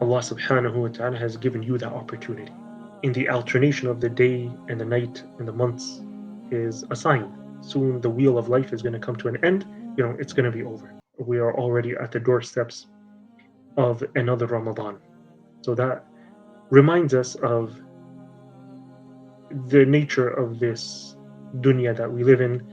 Allah subhanahu wa ta'ala has given you that opportunity. In the alternation of the day and the night and the months is a sign. Soon the wheel of life is going to come to an end. It's going to be over. We are already at the doorsteps of another Ramadan. So that reminds us of the nature of this dunya that we live in,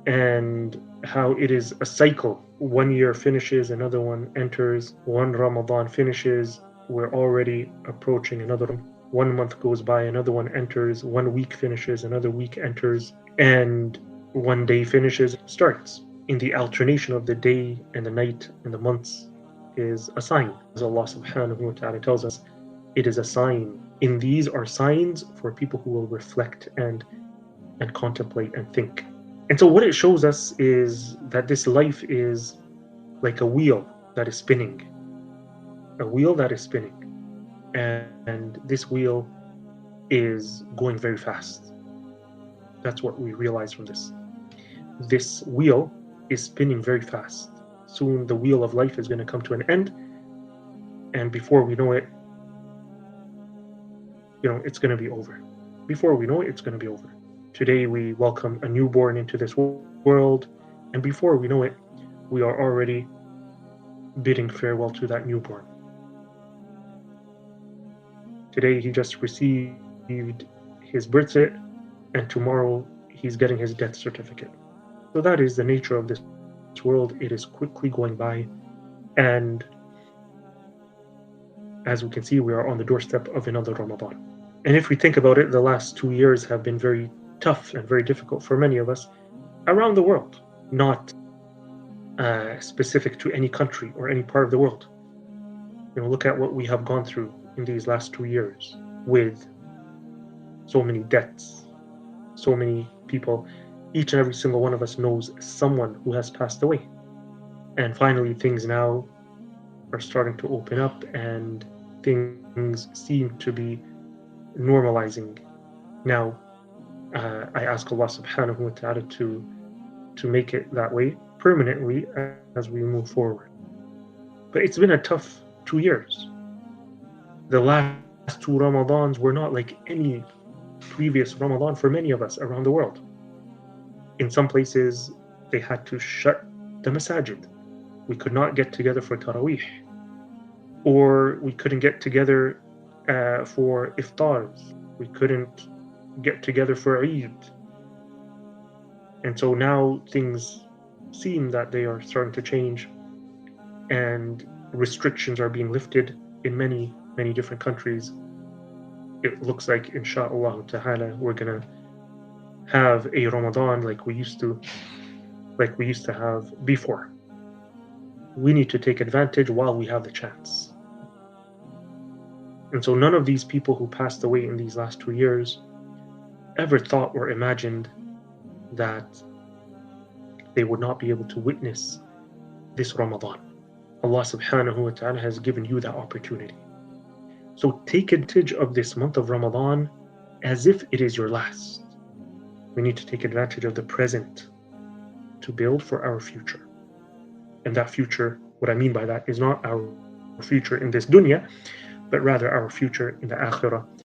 and how it is a cycle. One year finishes, another one enters. One Ramadan finishes, we're already approaching another one. 1 month goes by, another one enters. 1 week finishes, another week enters. And one day finishes, starts. In the alternation of the day and the night and the months is a sign. As Allah subhanahu wa ta'ala tells us, it is a sign. In these are signs for people who will reflect and contemplate and think. And so what it shows us is that this life is like a wheel that is spinning. A wheel that is spinning. And this wheel is going very fast. That's what we realize from this. This wheel is spinning very fast. Soon the wheel of life is going to come to an end. And before we know it, it's going to be over. Before we know it, it's going to be over. Today we welcome a newborn into this world, and before we know it, we are already bidding farewell to that newborn. Today he just received his birth certificate, and tomorrow he's getting his death certificate. So that is the nature of this world. It is quickly going by, and as we can see, we are on the doorstep of another Ramadan. And if we think about it, the last 2 years have been very tough and very difficult for many of us around the world, not specific to any country or any part of the world. Look at what we have gone through in these last 2 years with so many deaths, so many people. Each and every single one of us knows someone who has passed away. And finally, things now are starting to open up and things seem to be normalizing. Now, I ask Allah subhanahu wa ta'ala to make it that way permanently as we move forward. But it's been a tough 2 years. The last 2 Ramadans were not like any previous Ramadan for many of us around the world. In some places, they had to shut the masajid. We could not get together for Taraweeh. Or we couldn't get together for iftars. We couldn't get together for Eid. And so now things seem that they are starting to change, and restrictions are being lifted in many, many different countries. It looks like, inshallah ta'ala, we're gonna have a Ramadan like we used to have before. We need to take advantage while we have the chance. And so none of these people who passed away in these last 2 years ever thought or imagined that they would not be able to witness this Ramadan. Allah subhanahu wa ta'ala has given you that opportunity. So take advantage of this month of Ramadan as if it is your last. We need to take advantage of the present to build for our future. And that future, what I mean by that, is not our future in this dunya, but rather our future in the akhirah.